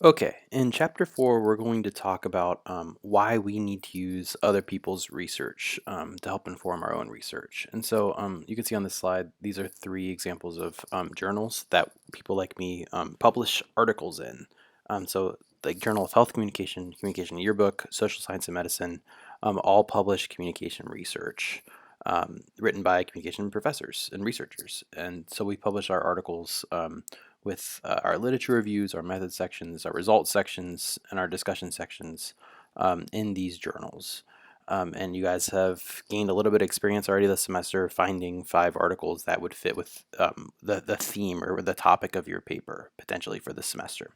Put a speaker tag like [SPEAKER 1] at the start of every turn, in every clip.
[SPEAKER 1] Okay, in chapter 4, we're going to talk about why we need to use other people's research to help inform our own research. And so you can see on this slide, these are three examples of journals that people like me publish articles in. So, like Journal of Health Communication, Communication Yearbook, Social Science and Medicine, all publish communication research written by communication professors and researchers. And so we publish our articles. With our literature reviews, our method sections, our results sections, and our discussion sections in these journals. And you guys have gained a little bit of experience already this semester finding 5 articles that would fit with the theme or the topic of your paper potentially for this semester.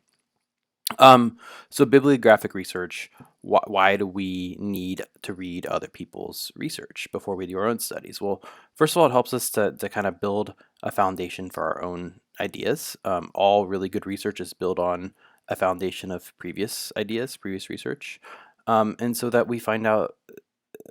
[SPEAKER 1] So bibliographic research, why do we need to read other people's research before we do our own studies? Well, first of all, it helps us to kind of build a foundation for our own ideas. All really good research is built on a foundation of previous ideas, previous research. And so that we find out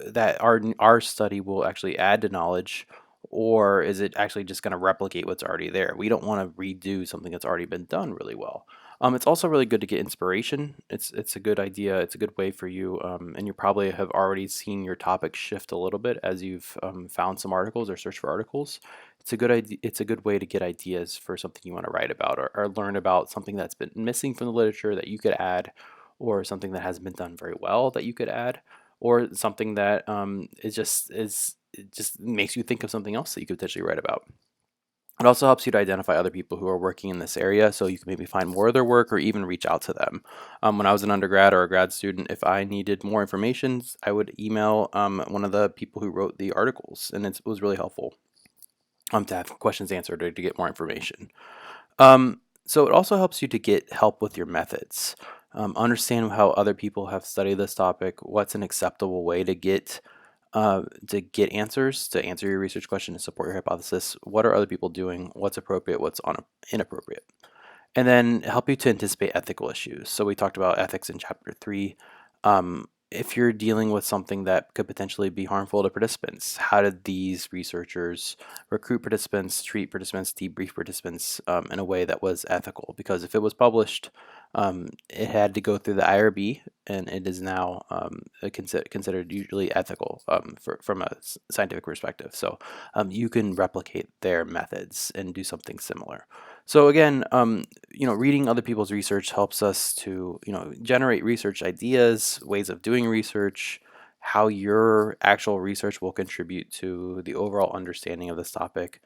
[SPEAKER 1] that our study will actually add to knowledge, or is it actually just going to replicate what's already there? We don't want to redo something that's already been done really well. It's also really good to get inspiration. It's a good idea. It's a good way for you, and you probably have already seen your topic shift a little bit as you've found some articles or searched for articles. It's a good idea. It's a good way to get ideas for something you want to write about, or learn about something that's been missing from the literature that you could add, or something that hasn't been done very well that you could add, or something that it just makes you think of something else that you could potentially write about. It also helps you to identify other people who are working in this area so you can maybe find more of their work or even reach out to them. When I was an undergrad or a grad student, if I needed more information, I would email one of the people who wrote the articles, and it was really helpful to have questions answered or to get more information. So it also helps you to get help with your methods. Understand how other people have studied this topic, what's an acceptable way to get answers, to answer your research question, to support your hypothesis. What are other people doing? What's appropriate? What's inappropriate? And then help you to anticipate ethical issues. So we talked about ethics in chapter 3. If you're dealing with something that could potentially be harmful to participants, how did these researchers recruit participants, treat participants, debrief participants in a way that was ethical? Because if it was published, it had to go through the IRB, and it is now considered usually ethical from a scientific perspective. So you can replicate their methods and do something similar. So again, reading other people's research helps us to, generate research ideas, ways of doing research, how your actual research will contribute to the overall understanding of this topic.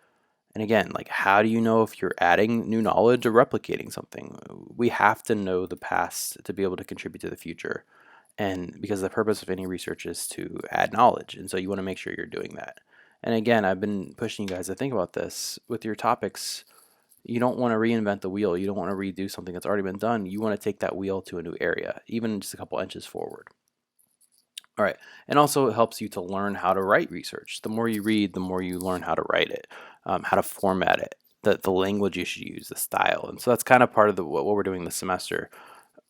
[SPEAKER 1] And again, like, how do you know if you're adding new knowledge or replicating something? We have to know the past to be able to contribute to the future. And because the purpose of any research is to add knowledge. And so you want to make sure you're doing that. And again, I've been pushing you guys to think about this with your topics. You don't want to reinvent the wheel. You don't want to redo something that's already been done. You want to take that wheel to a new area, even just a couple inches forward. All right. And also, it helps you to learn how to write research. The more you read, the more you learn how to write it, how to format it, the language you should use, the style. And so that's kind of part of what we're doing this semester.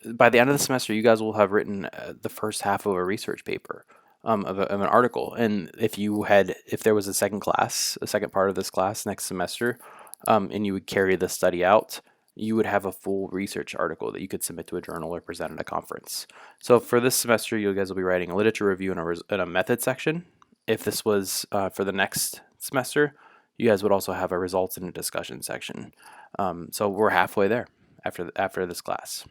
[SPEAKER 1] By the end of the semester, you guys will have written the first half of a research paper. Of an article, and if there was a second class, a second part of this class next semester, and you would carry the study out, you would have a full research article that you could submit to a journal or present at a conference. So for this semester, you guys will be writing a literature review and a method section. If this was for the next semester, you guys would also have a results and a discussion section. So we're halfway there after this class.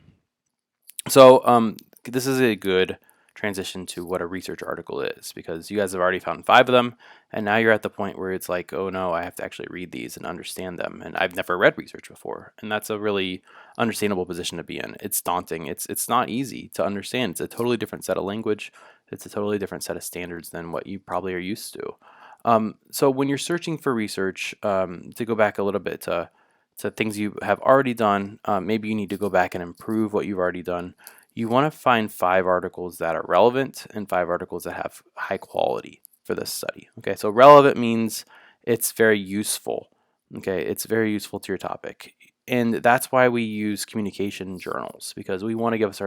[SPEAKER 1] So this is a good transition to what a research article is, because you guys have already found 5 of them, and now you're at the point where it's like, oh no, I have to actually read these and understand them, and I've never read research before, and that's a really understandable position to be in. It's daunting. It's not easy to understand. It's a totally different set of language. It's a totally different set of standards than what you probably are used to. So when you're searching for research, to go back a little bit to things you have already done, maybe you need to go back and improve what you've already done. You want to find 5 articles that are relevant and 5 articles that have high quality for this study. Okay, so relevant means it's very useful. Okay, it's very useful to your topic. And that's why we use communication journals, because we want to give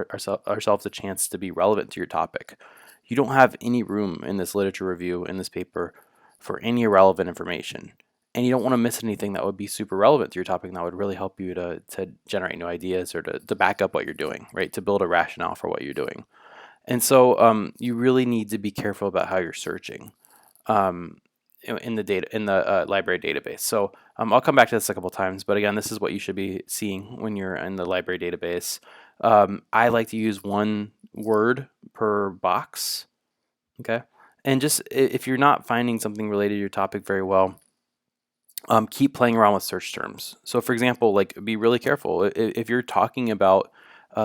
[SPEAKER 1] ourselves a chance to be relevant to your topic. You don't have any room in this literature review, in this paper, for any irrelevant information. and you don't want to miss anything that would be super relevant to your topic and that would really help you to generate new ideas or to back up what you're doing, right? To build a rationale for what you're doing. And so you really need to be careful about how you're searching um, in the data in the library database. So I'll come back to this a couple times, but again, this is what you should be seeing when you're in the library database. I like to use one word per box. Okay, and just if you're not finding something related to your topic very well, keep playing around with search terms. So, for example, like be really careful if you're talking about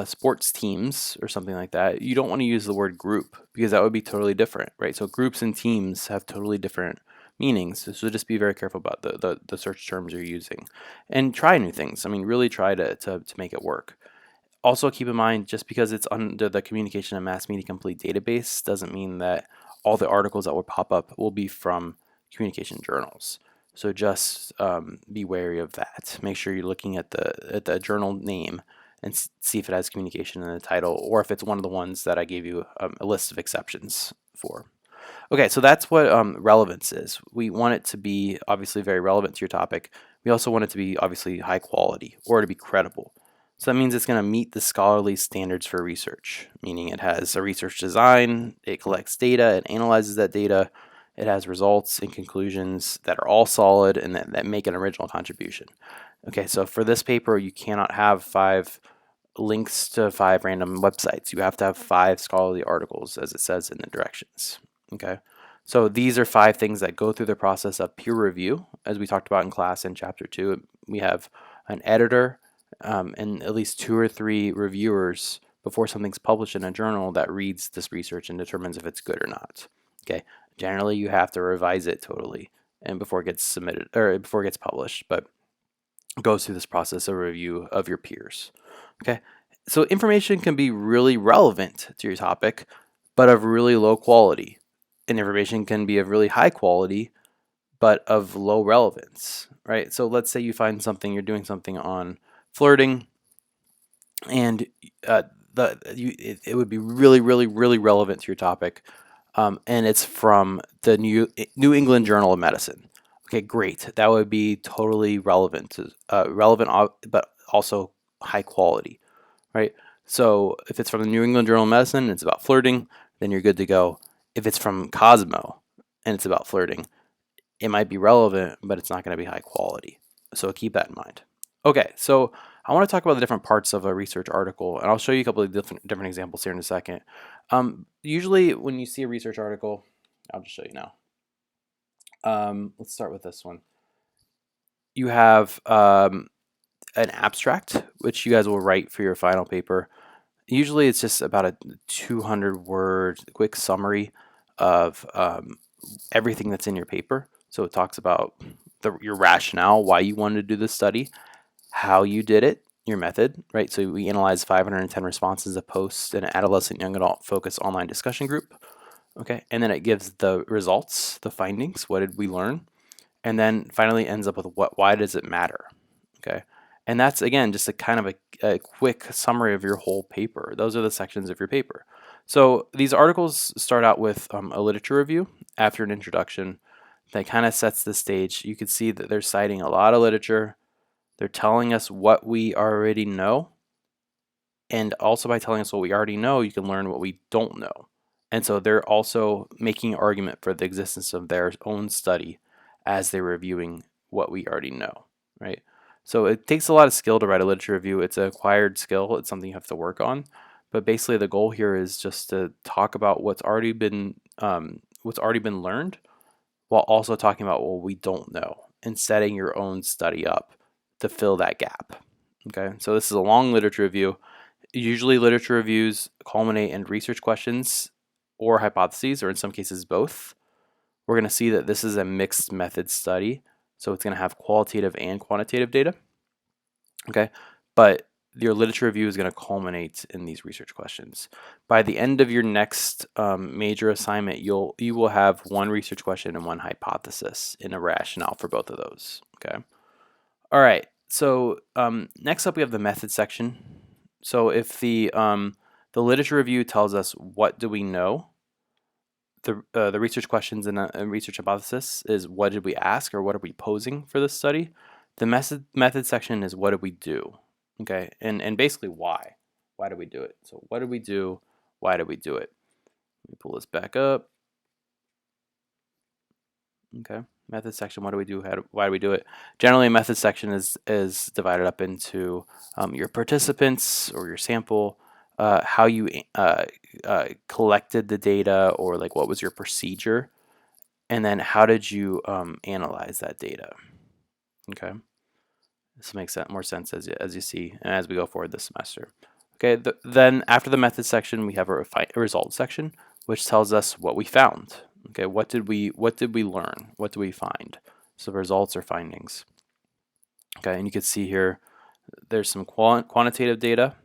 [SPEAKER 1] sports teams or something like that. You don't want to use the word group because that would be totally different, right? So, groups and teams have totally different meanings. So, just be very careful about the search terms you're using, and try new things. I mean, really try to make it work. Also, keep in mind, just because it's under the Communication and Mass Media Complete database doesn't mean that all the articles that will pop up will be from communication journals. So just be wary of that. Make sure you're looking at the journal name and see if it has communication in the title, or if it's one of the ones that I gave you a list of exceptions for. Okay, so that's what relevance is. We want it to be obviously very relevant to your topic. We also want it to be obviously high quality or to be credible. So that means it's going to meet the scholarly standards for research, meaning it has a research design, it collects data, it analyzes that data, it has results and conclusions that are all solid and that make an original contribution. Okay, so for this paper, you cannot have 5 links to 5 random websites. You have to have 5 scholarly articles, as it says in the directions. Okay, so these are 5 things that go through the process of peer review, as we talked about in class in chapter 2. We have an editor and at least 2 or 3 reviewers before something's published in a journal that reads this research and determines if it's good or not. Okay, generally you have to revise it totally and before it gets submitted or before it gets published, but it goes through this process of review of your peers. Okay, so information can be really relevant to your topic, but of really low quality. And information can be of really high quality, but of low relevance, right? So let's say you find something, you're doing something on flirting, and it would be really, really, really relevant to your topic, and it's from the New England Journal of Medicine. Okay, great. That would be totally relevant, but also high quality, right? So if it's from the New England Journal of Medicine, and it's about flirting, then you're good to go. If it's from Cosmo and it's about flirting, it might be relevant, but it's not going to be high quality. So keep that in mind. Okay, so I want to talk about the different parts of a research article, and I'll show you a couple of different examples here in a second. Usually when you see a research article, I'll just show you now. Let's start with this one. You have an abstract, which you guys will write for your final paper. Usually it's just about a 200-word quick summary of everything that's in your paper. So it talks about your rationale, why you wanted to do this study, how you did it, your method, right? So we analyzed 510 responses of posts in an adolescent young adult focused online discussion group. Okay, and then it gives the results, the findings, what did we learn? And then finally ends up with why does it matter? Okay, and that's again just a kind of a quick summary of your whole paper. Those are the sections of your paper. So these articles start out with a literature review after an introduction that kind of sets the stage. You can see that they're citing a lot of literature. They're telling us what we already know. And also by telling us what we already know, you can learn what we don't know. And so they're also making an argument for the existence of their own study as they're reviewing what we already know, right? So it takes a lot of skill to write a literature review. It's an acquired skill. It's something you have to work on. But basically the goal here is just to talk about what's already been learned while also talking about what we don't know and setting your own study up to fill that gap. Okay, so this is a long literature review. Usually literature reviews culminate in research questions or hypotheses, or in some cases both. We're going to see that this is a mixed method study, so it's going to have qualitative and quantitative data. Okay, but your literature review is going to culminate in these research questions. By the end of your next major assignment, you will have one research question and one hypothesis and a rationale for both of those. Okay. All right. So next up, we have the method section. So if the literature review tells us what do we know, the research questions in a research hypothesis is what did we ask or what are we posing for this study. The method section is what did we do, okay, and basically why. Why did we do it? So what did we do? Why did we do it? Let me pull this back up. Okay, method section. What do we do? Why do we do it? Generally, a method section is divided up into your participants or your sample, how you collected the data, or like what was your procedure, and then how did you analyze that data. Okay, this makes more sense as you see and as we go forward this semester. Okay, then after the method section, we have a results section, which tells us what we found. Okay, what did we learn? What do we find? So results or findings. Okay, and you can see here, there's some quantitative data,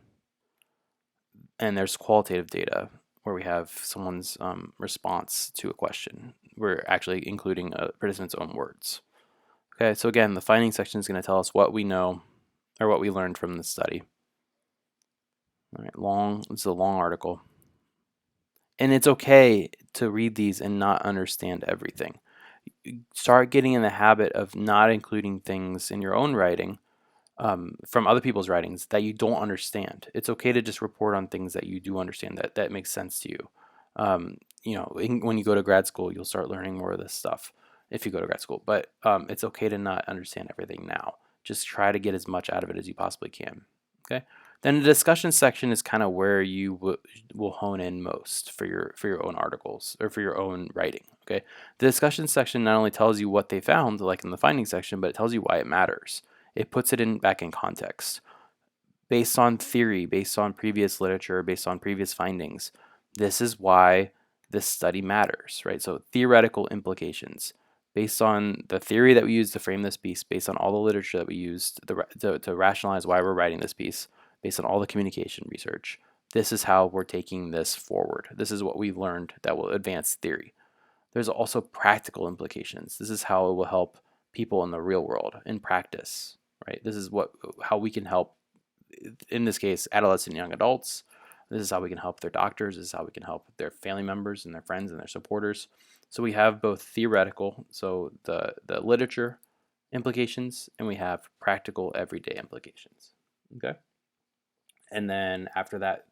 [SPEAKER 1] and there's qualitative data where we have someone's response to a question. We're actually including a participant's own words. Okay, so again, the findings section is going to tell us what we know or what we learned from the study. All right, this is a long article. And it's okay to read these and not understand everything. Start getting in the habit of not including things in your own writing from other people's writings that you don't understand. It's okay to just report on things that you do understand, that makes sense to you. When you go to grad school, you'll start learning more of this stuff if you go to grad school. But it's okay to not understand everything now. Just try to get as much out of it as you possibly can. Okay. Then the discussion section is kind of where you will hone in most for your own articles or for your own writing. Okay. The discussion section not only tells you what they found, like in the findings section, but it tells you why it matters. It puts it back in context. Based on theory, based on previous literature, based on previous findings, this is why this study matters, right? So theoretical implications. Based on the theory that we used to frame this piece, based on all the literature that we used to rationalize why we're writing this piece, based on all the communication research, this is how we're taking this forward. This is what we've learned that will advance theory. There's also practical implications. This is how it will help people in the real world, in practice, right? This is how we can help, in this case, adolescent young adults. This is how we can help their doctors. This is how we can help their family members and their friends and their supporters. So we have both theoretical, so the literature implications, and we have practical everyday implications. Okay. And then after that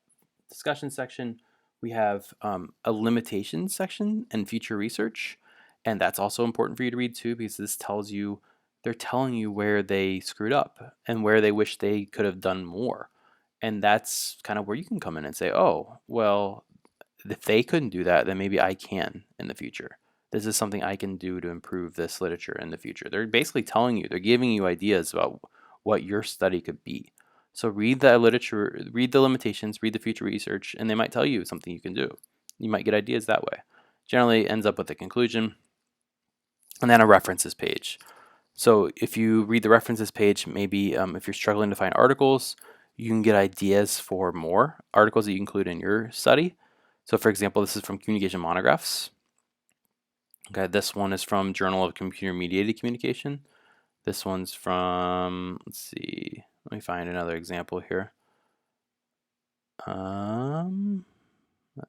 [SPEAKER 1] discussion section, we have a limitations section and future research. And that's also important for you to read too, because this tells you, they're telling you where they screwed up and where they wish they could have done more. And that's kind of where you can come in and say, oh, well, if they couldn't do that, then maybe I can in the future. This is something I can do to improve this literature in the future. They're basically telling you, they're giving you ideas about what your study could be. So read the literature, read the limitations, read the future research, and they might tell you something you can do. You might get ideas that way. Generally ends up with a conclusion and then a references page. So if you read the references page, maybe if you're struggling to find articles, you can get ideas for more articles that you include in your study. So for example, this is from Communication Monographs. Okay, this one is from Journal of Computer Mediated Communication. This one's from, let's see, let me find another example here. Let's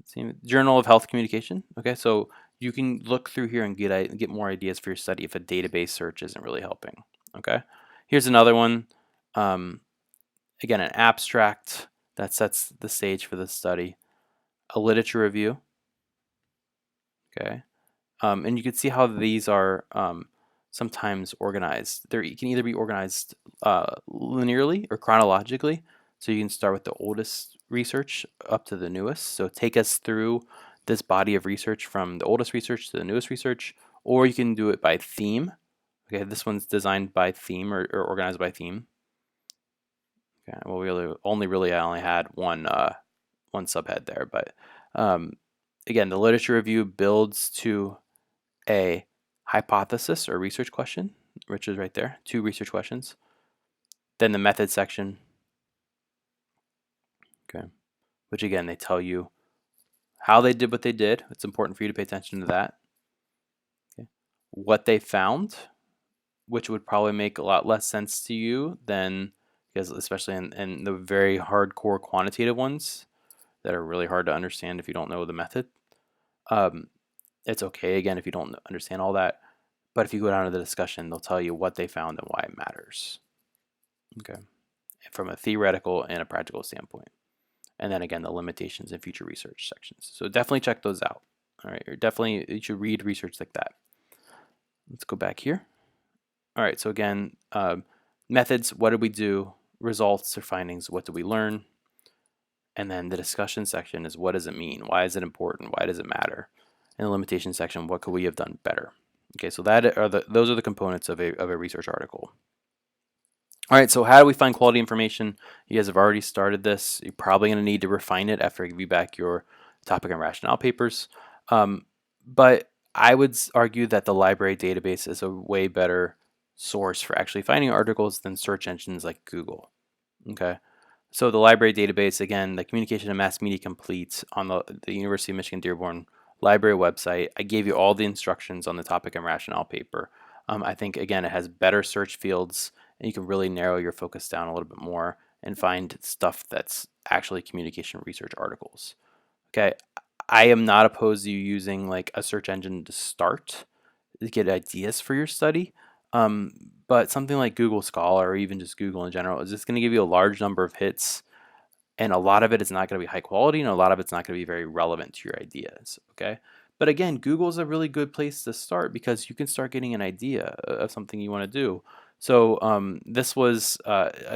[SPEAKER 1] see, Journal of Health Communication. Okay, so you can look through here and get more ideas for your study if a database search isn't really helping. Okay, here's another one. Again, an abstract that sets the stage for the study. A literature review. Okay, and you can see how these are sometimes organized. They can either be organized linearly or chronologically. So you can start with the oldest research up to the newest. So take us through this body of research from the oldest research to the newest research, or you can do it by theme. Okay, this one's designed by theme or organized by theme. Okay, well, I only had one subhead there, but again, the literature review builds to a hypothesis or research question, which is right there, 2 research questions. Then the method section, okay, which again, they tell you how they did what they did. It's important for you to pay attention to that. Okay. What they found, which would probably make a lot less sense to you than, because especially in the very hardcore quantitative ones that are really hard to understand if you don't know the method. It's okay, again, if you don't understand all that, but if you go down to the discussion, they'll tell you what they found and why it matters, okay, from a theoretical and a practical standpoint. And then again, the limitations and future research sections. So definitely check those out. All right, you should read research like that. Let's go back here. All right, so again, methods, what did we do? Results or findings, what did we learn? And then the discussion section is, what does it mean? Why is it important? Why does it matter? And the limitation section, what could we have done better? Okay, so those are the components of a research article. All right, so how do we find quality information? You guys have already started this. You're probably going to need to refine it after I give you back your topic and rationale papers. But I would argue that the library database is a way better source for actually finding articles than search engines like Google. Okay, so the library database, again, the Communication and Mass Media Complete on the University of Michigan Dearborn library website. I gave you all the instructions on the topic and rationale paper. I think, again, it has better search fields, and you can really narrow your focus down a little bit more and find stuff that's actually communication research articles. Okay, I am not opposed to you using like a search engine to start to get ideas for your study. But something like Google Scholar or even just Google in general is just going to give you a large number of hits, and a lot of it is not going to be high quality, and a lot of it's not going to be very relevant to your ideas. Okay, but again, Google is a really good place to start because you can start getting an idea of something you want to do. So this was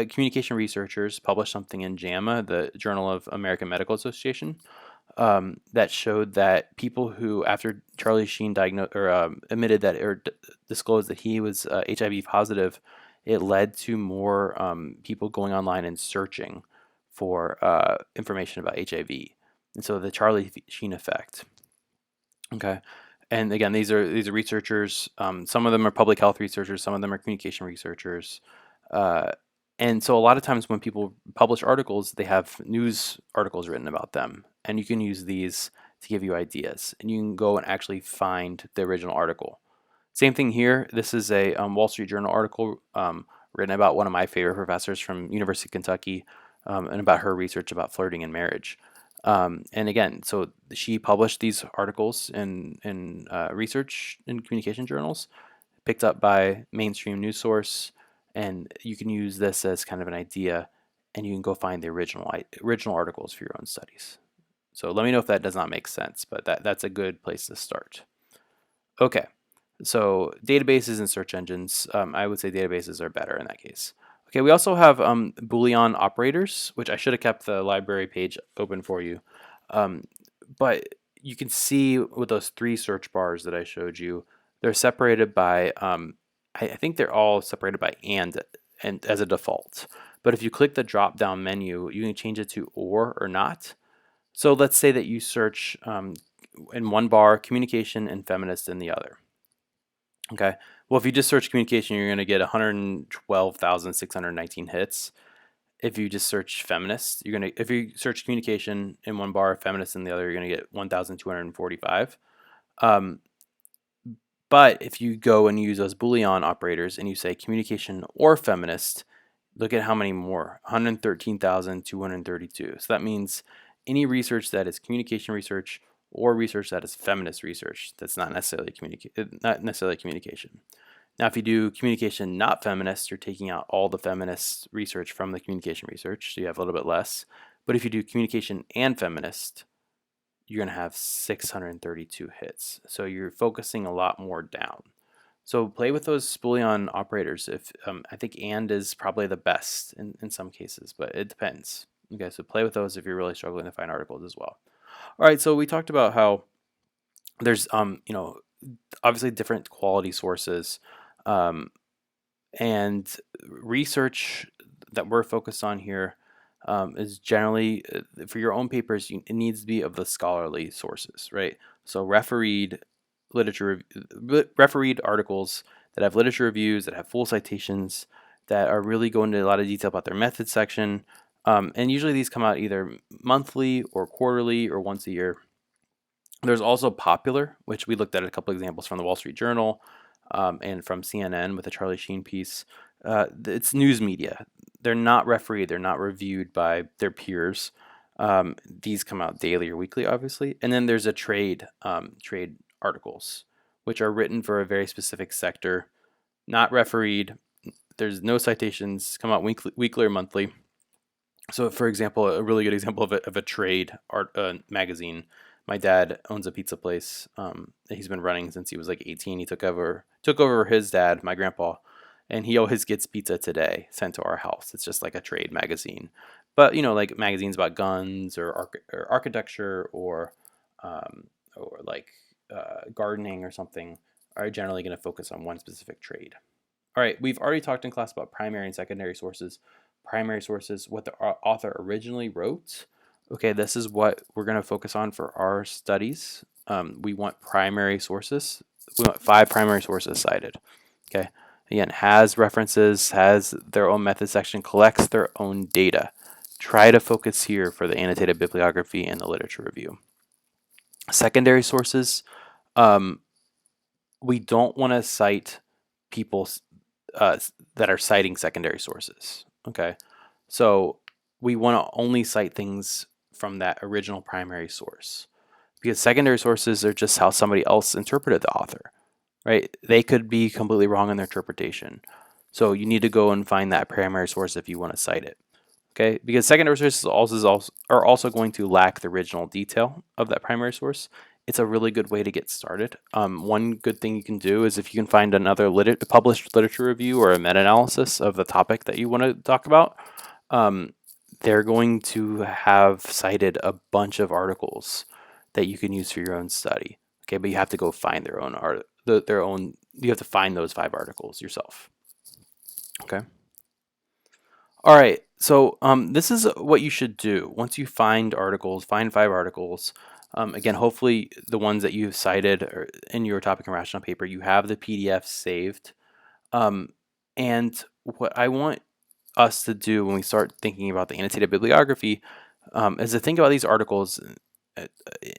[SPEAKER 1] communication researchers published something in JAMA, the Journal of American Medical Association, that showed that people who, after Charlie Sheen diagnosed or admitted that or disclosed that he was HIV positive, it led to more people going online and searching for information about HIV, and so the Charlie Sheen effect. Okay, and again, these are researchers. Some of them are public health researchers. Some of them are communication researchers. Uh, and so a lot of times when people publish articles, they have news articles written about them, and you can use these to give you ideas, and you can go and actually find the original article. Same thing here. This is a Wall Street Journal article written about one of my favorite professors from University of Kentucky, and about her research about flirting and marriage. And again, so she published these articles in research and communication journals, picked up by mainstream news source, and you can use this as kind of an idea, and you can go find the original articles for your own studies. So let me know if that does not make sense, but that's a good place to start. Okay, so databases and search engines, I would say databases are better in that case. Okay, we also have Boolean operators, which I should have kept the library page open for you. Um, but you can see with those three search bars that I showed you, they're separated by, I think they're all separated by and as a default. But if you click the drop down menu, you can change it to or not. So let's say that you search in one bar communication and feminist in the other. Okay. Well, if you just search communication, you're going to get 112,619 hits. If you just search feminist, if you search communication in one bar, feminist in the other, you're going to get 1,245. But if you go and use those Boolean operators and you say communication or feminist, look at how many more, 113,232. So that means any research that is communication research or research that is feminist research, that's not necessarily communication. Now, if you do communication not feminist, you're taking out all the feminist research from the communication research, so you have a little bit less. But if you do communication and feminist, you're going to have 632 hits. So you're focusing a lot more down. So play with those Boolean operators. If I think and is probably the best in some cases, but it depends. Okay, so play with those if you're really struggling to find articles as well. All right, so we talked about how there's obviously different quality sources, and research that we're focused on here is generally for your own papers. It needs to be of the scholarly sources, right? So refereed articles that have literature reviews, that have full citations, that are really going into a lot of detail about their method section. And usually these come out either monthly or quarterly or once a year. There's also Popular, which we looked at a couple examples from the Wall Street Journal and from CNN with the Charlie Sheen piece. It's news media. They're not refereed. They're not reviewed by their peers. These come out daily or weekly, obviously. And then there's a trade articles, which are written for a very specific sector, not refereed. There's no citations, come out weekly or monthly. So, for example, a really good example of a trade art magazine. My dad owns a pizza place that he's been running since he was like 18. He took over his dad, my grandpa, and he always gets Pizza Today sent to our house. It's just like a trade magazine, but like magazines about guns or architecture or like gardening or something are generally going to focus on one specific trade. All right, we've already talked in class about primary and secondary sources. Primary sources, what the author originally wrote. Okay, this is what we're going to focus on for our studies. We want primary sources. We want 5 primary sources cited. Okay, again, has references, has their own method section, collects their own data. Try to focus here for the annotated bibliography and the literature review. Secondary sources, we don't want to cite people that are citing secondary sources. Okay, so we want to only cite things from that original primary source, because secondary sources are just how somebody else interpreted the author, right? They could be completely wrong in their interpretation. So you need to go and find that primary source if you want to cite it. Okay, because secondary sources are also going to lack the original detail of that primary source. It's a really good way to get started. One good thing you can do is if you can find another published literature review or a meta-analysis of the topic that you want to talk about, they're going to have cited a bunch of articles that you can use for your own study. Okay, but you have to go find their own you have to find those 5 articles yourself. Okay. All right, so this is what you should do. Once you find articles, find 5 articles. Again, hopefully the ones that you've cited in your topic and rational paper, you have the PDF saved. And what I want us to do when we start thinking about the annotated bibliography is to think about these articles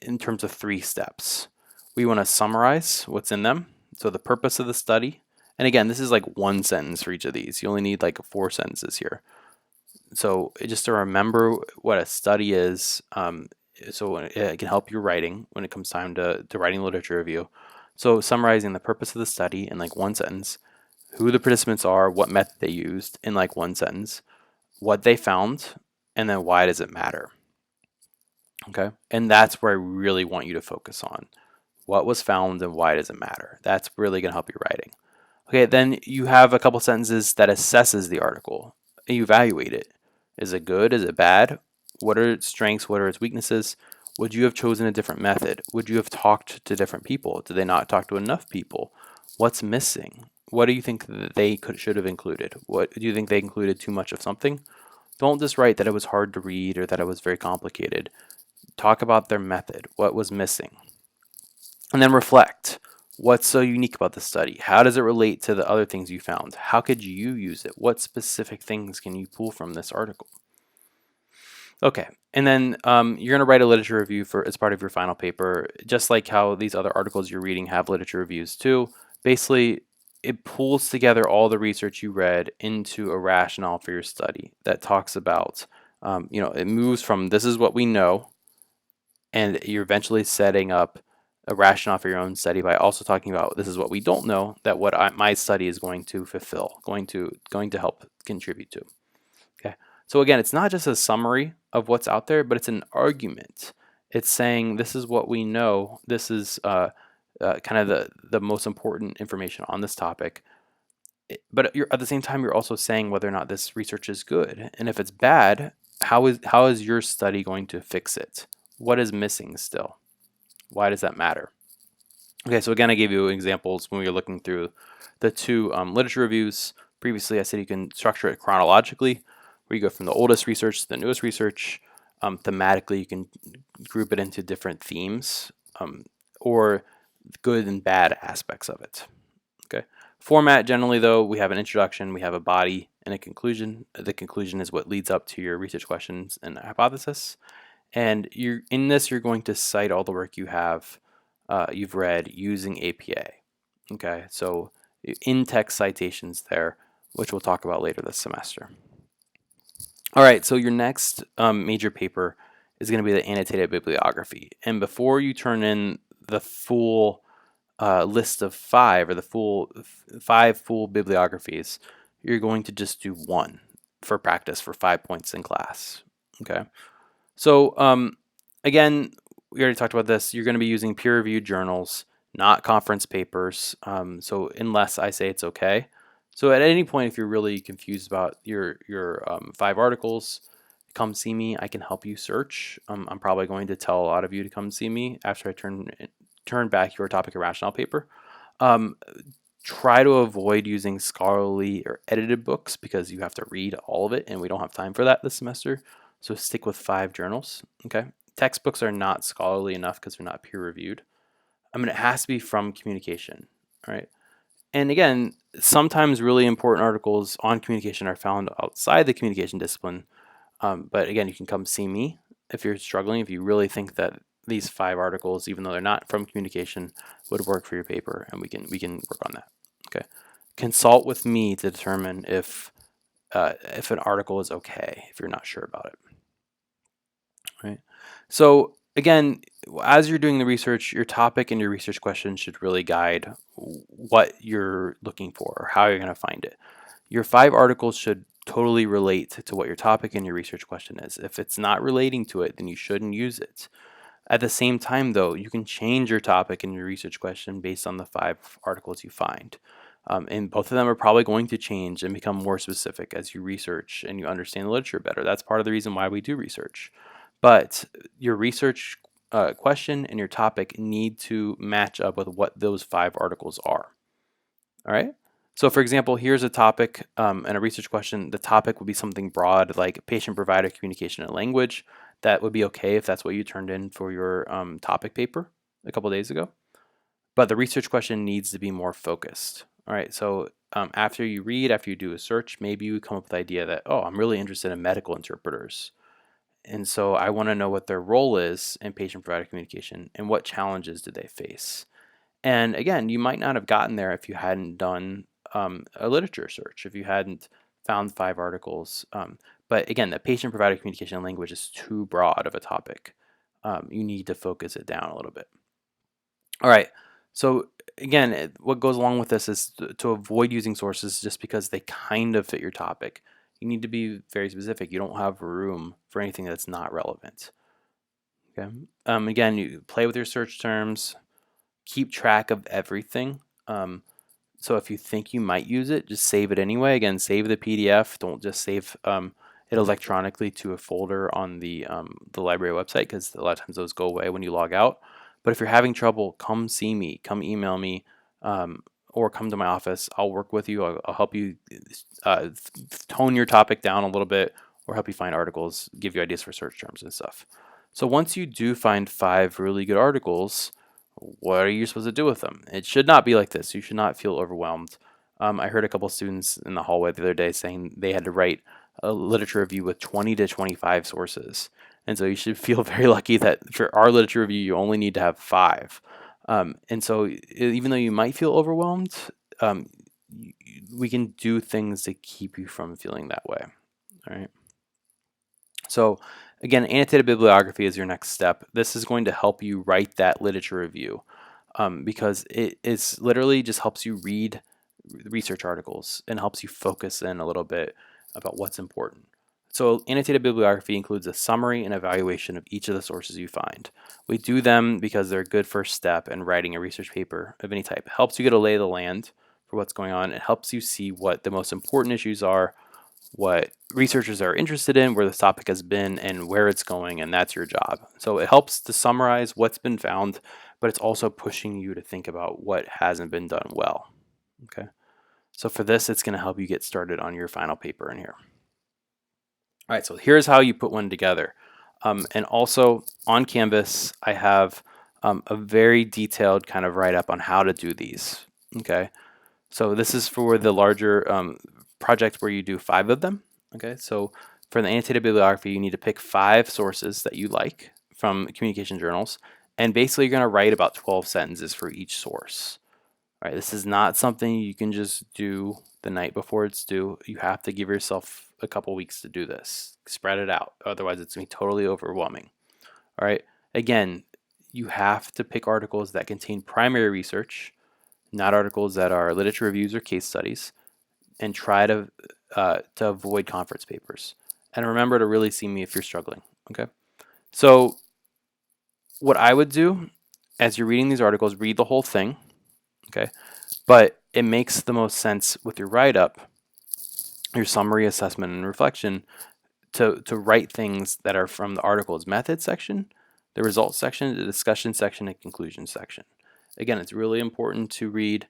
[SPEAKER 1] in terms of 3 steps. We want to summarize what's in them, so the purpose of the study. And again, this is like 1 sentence for each of these. You only need like 4 sentences here. So just to remember what a study is, so it can help your writing when it comes time to writing literature review. So summarizing the purpose of the study in like 1 sentence, who the participants are, what method they used in like 1 sentence, what they found, and then why does it matter? Okay, and that's where I really want you to focus on. What was found and why does it matter? That's really going to help your writing. Okay, then you have a couple sentences that assesses the article. You evaluate it. Is it good? Is it bad? What are its strengths? What are its weaknesses? Would you have chosen a different method? Would you have talked to different people? Did they not talk to enough people? What's missing? What do you think that they should have included? What do you think they included too much of something? Don't just write that it was hard to read or that it was very complicated. Talk about their method. What was missing? And then reflect. What's so unique about the study? How does it relate to the other things you found? How could you use it? What specific things can you pull from this article? Okay, and then you're going to write a literature review as part of your final paper, just like how these other articles you're reading have literature reviews too. Basically, it pulls together all the research you read into a rationale for your study that talks about, it moves from this is what we know, and you're eventually setting up a rationale for your own study by also talking about this is what we don't know that my study is going to fulfill, going to help contribute to. Okay, so again, it's not just a summary of what's out there, but it's an argument. It's saying this is what we know. This is kind of the most important information on this topic. But at the same time, you're also saying whether or not this research is good, and if it's bad, how is your study going to fix it? What is missing still? Why does that matter? Okay, so again, I gave you examples when we were looking through the 2 literature reviews. Previously, I said you can structure it chronologically, where you go from the oldest research to the newest research. Thematically, you can group it into different themes or good and bad aspects of it. Okay. Format, generally, though, we have an introduction, we have a body, and a conclusion. The conclusion is what leads up to your research questions and hypothesis. And you're going to cite all the work you've read using APA. Okay, so in-text citations there, which we'll talk about later this semester. All right, so your next major paper is going to be the annotated bibliography. And before you turn in the full list of five, or the five full bibliographies, you're going to just do one for practice for 5 points in class. Okay. So again, we already talked about this. You're going to be using peer-reviewed journals, not conference papers. So unless I say it's okay. So at any point, if you're really confused about your 5 articles, come see me. I can help you search. I'm probably going to tell a lot of you to come see me after I turn back your topic and rationale paper. Um, Try to avoid using scholarly or edited books because you have to read all of it, and we don't have time for that this semester. So stick with 5 journals. Okay. Textbooks are not scholarly enough because they're not peer reviewed. I mean, it has to be from communication. All right. And again, sometimes really important articles on communication are found outside the communication discipline. But again, you can come see me if you're struggling, if you really think that these 5 articles, even though they're not from communication, would work for your paper, and we can work on that. Okay. Consult with me to determine if an article is okay if you're not sure about it. Right. So again, as you're doing the research, your topic and your research question should really guide what you're looking for or how you're going to find it. Your 5 articles should totally relate to what your topic and your research question is. If it's not relating to it, then you shouldn't use it. At the same time, though, you can change your topic and your research question based on the 5 articles you find. And both of them are probably going to change and become more specific as you research and you understand the literature better. That's part of the reason why we do research. But your research question and your topic need to match up with what those 5 articles are. All right. So for example, here's a topic and a research question. The topic would be something broad like patient-provider communication and language. That would be okay if that's what you turned in for your topic paper a couple days ago. But the research question needs to be more focused. All right, so after you read, after you do a search, maybe you come up with the idea that, oh, I'm really interested in medical interpreters. And so I want to know what their role is in patient-provider communication and what challenges do they face. And again, you might not have gotten there if you hadn't done a literature search, if you hadn't found 5 articles. But again, the patient-provider communication and language is too broad of a topic. You need to focus it down a little bit. All right. So again, what goes along with this is to avoid using sources just because they kind of fit your topic. You need to be very specific. You don't have room for anything that's not relevant. Okay. Again, you play with your search terms, keep track of everything. So if you think you might use it, just save it anyway. Again, save the PDF. Don't just save it electronically to a folder on the library website because a lot of times those go away when you log out. But if you're having trouble, come see me, come email me, or come to my office. I'll work with you. I'll help you tone your topic down a little bit or help you find articles, give you ideas for search terms and stuff. So once you do find 5 really good articles, what are you supposed to do with them? It should not be like this. You should not feel overwhelmed. I heard a couple students in the hallway the other day saying they had to write a literature review with 20 to 25 sources. And so you should feel very lucky that for our literature review, you only need to have 5. And so even though you might feel overwhelmed, we can do things to keep you from feeling that way. All right. So again, annotated bibliography is your next step. This is going to help you write that literature review because it's literally just helps you read research articles and helps you focus in a little bit about what's important. So annotated bibliography includes a summary and evaluation of each of the sources you find. We do them because they're a good first step in writing a research paper of any type. It helps you get a lay of the land for what's going on. It helps you see what the most important issues are, what researchers are interested in, where this topic has been, and where it's going, and that's your job. So it helps to summarize what's been found, but it's also pushing you to think about what hasn't been done well. Okay. So for this, it's going to help you get started on your final paper in here. All right, so here's how you put one together. And also on Canvas, I have a very detailed kind of write-up on how to do these. Okay, so this is for the larger project where you do 5 of them. Okay, so for the annotated bibliography, you need to pick 5 sources that you like from communication journals, and basically you're going to write about 12 sentences for each source. All right, this is not something you can just do the night before it's due. You have to give yourself a couple weeks to do this. Spread it out, otherwise it's going to be totally overwhelming. All right, again, you have to pick articles that contain primary research, not articles that are literature reviews or case studies, and try to avoid conference papers. And remember to really see me if you're struggling. Okay. So what I would do as you're reading these articles, read the whole thing. Okay. But it makes the most sense with your write up, your summary, assessment, and reflection to write things that are from the article's method section, the results section, the discussion section, and conclusion section. Again, it's really important to read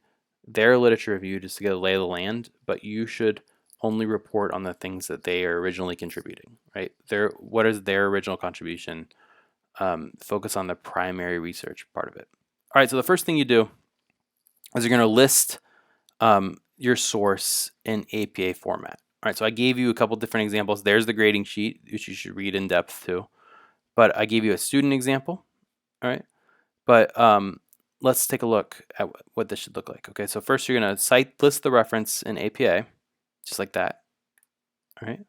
[SPEAKER 1] their literature review just to get a lay of the land, but you should only report on the things that they are originally contributing, right? What is their original contribution? Focus on the primary research part of it. All right, so the first thing you do is you're going to list your source in APA format. All right, so I gave you a couple different examples. There's the grading sheet, which you should read in depth too. But I gave you a student example, all right? But let's take a look at what this should look like. Okay, so first you're going to list the reference in APA, just like that, all right?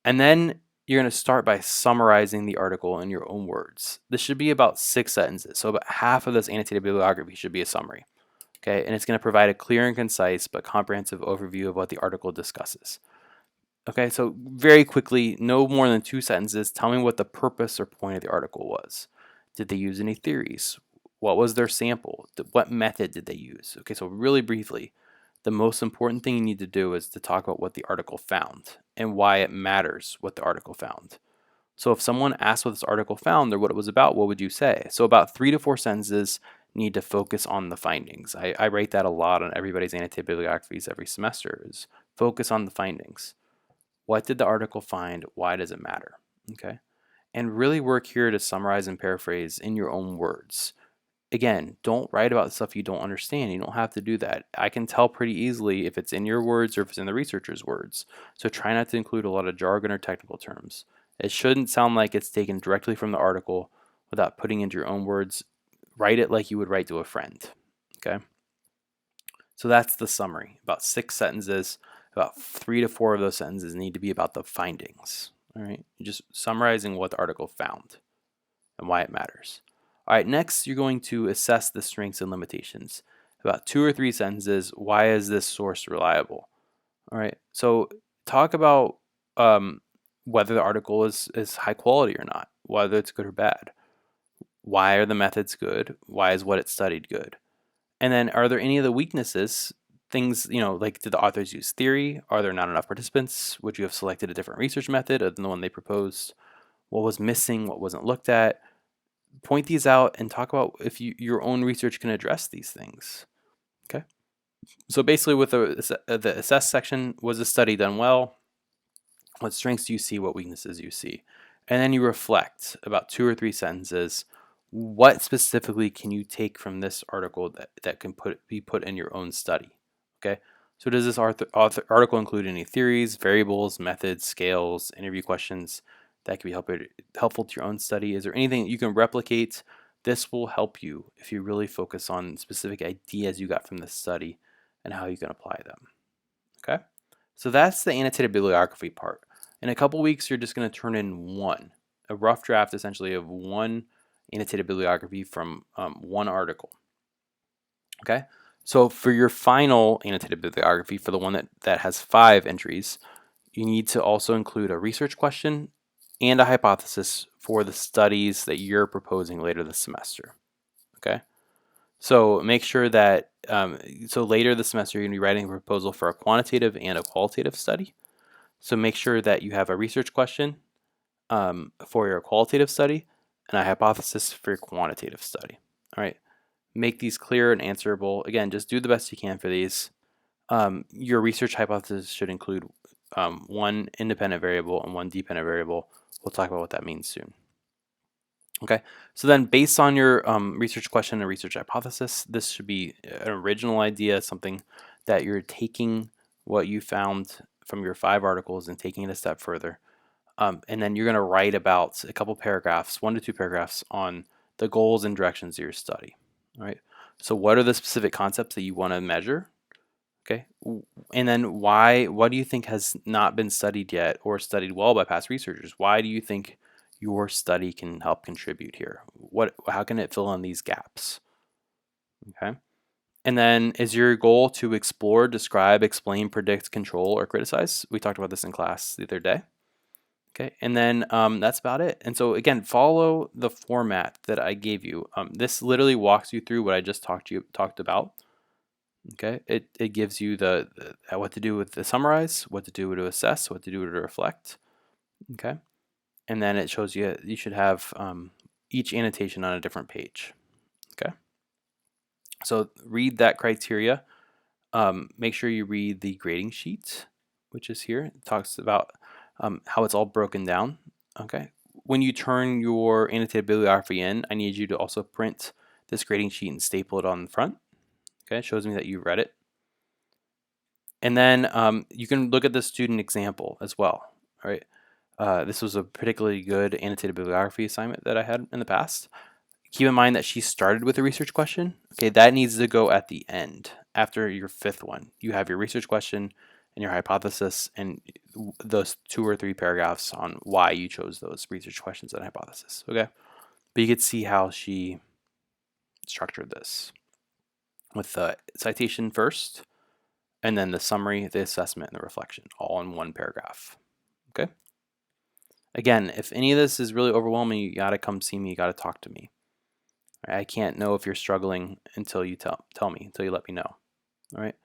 [SPEAKER 1] And then you're going to start by summarizing the article in your own words. This should be about 6 sentences. So about half of this annotated bibliography should be a summary. Okay, and it's going to provide a clear and concise but comprehensive overview of what the article discusses. Okay, so very quickly, no more than 2 sentences, tell me what the purpose or point of the article was. Did they use any theories? What was their sample? What method did they use? Okay, so really briefly, the most important thing you need to do is to talk about what the article found and why it matters what the article found. So if someone asked what this article found or what it was about, what would you say? So about 3 to 4 sentences need to focus on the findings. I write that a lot on everybody's annotated bibliographies every semester, is focus on the findings. What did the article find? Why does it matter? Okay. And really work here to summarize and paraphrase in your own words. Again, don't write about stuff you don't understand. You don't have to do that. I can tell pretty easily if it's in your words or if it's in the researcher's words. So try not to include a lot of jargon or technical terms. It shouldn't sound like it's taken directly from the article without putting into your own words. Write it like you would write to a friend. Okay. So that's the summary. About 6 sentences. About 3 to 4 of those sentences need to be about the findings. All right. You're just summarizing what the article found and why it matters. All right, next you're going to assess the strengths and limitations. About 2 or 3 sentences, why is this source reliable? All right, so talk about whether the article is high quality or not, whether it's good or bad. Why are the methods good? Why is what it studied good? And then are there any of the weaknesses, things, like did the authors use theory? Are there not enough participants? Would you have selected a different research method other than the one they proposed? What was missing? What wasn't looked at? Point these out and talk about if your own research can address these things. Okay. So basically with the assess section, was the study done well? What strengths do you see? What weaknesses do you see? And then you reflect about 2 or 3 sentences. What specifically can you take from this article that can be put in your own study? Okay. So does this article include any theories, variables, methods, scales, interview questions that can be helpful to your own study? Is there anything that you can replicate? This will help you if you really focus on specific ideas you got from this study and how you can apply them. Okay, so that's the annotated bibliography part. In a couple weeks, you're just going to turn in a rough draft essentially of one annotated bibliography from one article. Okay, so for your final annotated bibliography, for the one that has 5 entries, you need to also include a research question and a hypothesis for the studies that you're proposing later this semester. Okay, so make sure that so later this semester you're going to be writing a proposal for a quantitative and a qualitative study. So make sure that you have a research question for your qualitative study and a hypothesis for your quantitative study. All right, make these clear and answerable. Again, just do the best you can for these. Your research hypothesis should include one independent variable and one dependent variable. We'll talk about what that means soon. Okay, so then based on your research question and research hypothesis, this should be an original idea, something that you're taking what you found from your 5 articles and taking it a step further. And then you're going to write about a couple paragraphs, 1 to 2 paragraphs on the goals and directions of your study. All right, so what are the specific concepts that you want to measure? Okay, and then what do you think has not been studied yet or studied well by past researchers? Why do you think your study can help contribute here? How can it fill in these gaps? Okay. And then is your goal to explore, describe, explain, predict, control, or criticize? We talked about this in class the other day. Okay, and then that's about it. And so again, follow the format that I gave you. This literally walks you through what I just talked about. Okay, it gives you the what to do with the summarize, what to do to assess, what to do to reflect. Okay, and then it shows you should have each annotation on a different page. Okay, so read that criteria. Make sure you read the grading sheet, which is here. It talks about how it's all broken down. Okay. When you turn your annotated bibliography in, I need you to also print this grading sheet and staple it on the front. Okay. It shows me that you read it. And then you can look at the student example as well. All right. This was a particularly good annotated bibliography assignment that I had in the past. Keep in mind that she started with a research question. Okay, that needs to go at the end after your fifth one. You have your research question and your hypothesis and those 2 or 3 paragraphs on why you chose those research questions and hypothesis. Okay, but you could see how she structured this with the citation first and then the summary, the assessment, and the reflection all in one paragraph. Okay. Again, if any of this is really overwhelming, you got to come see me. You got to talk to me. I can't know if you're struggling until you tell me, until you let me know. All right.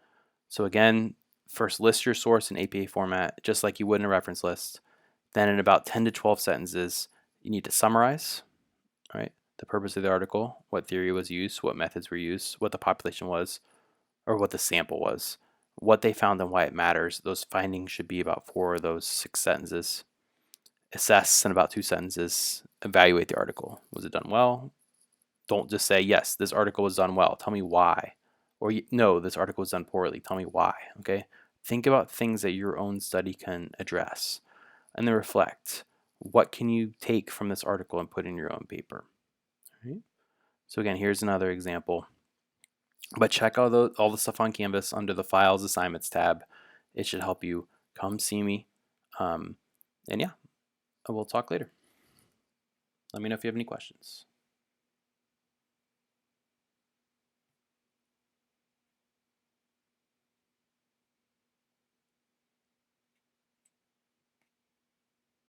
[SPEAKER 1] So again, first list your source in APA format, just like you would in a reference list. Then in about 10 to 12 sentences, you need to summarize, right? The purpose of the article, what theory was used, what methods were used, what the population was, or what the sample was, what they found and why it matters. Those findings should be about 4 of those 6 sentences. Assess in about 2 sentences. Evaluate the article. Was it done well? Don't just say, yes, this article was done well. Tell me why. Or no, this article was done poorly. Tell me why. Okay. Think about things that your own study can address and then reflect. What can you take from this article and put in your own paper? All right. So again, here's another example. But check out all the stuff on Canvas under the Files Assignments tab. It should help you. Come see me. And yeah, we'll talk later. Let me know if you have any questions.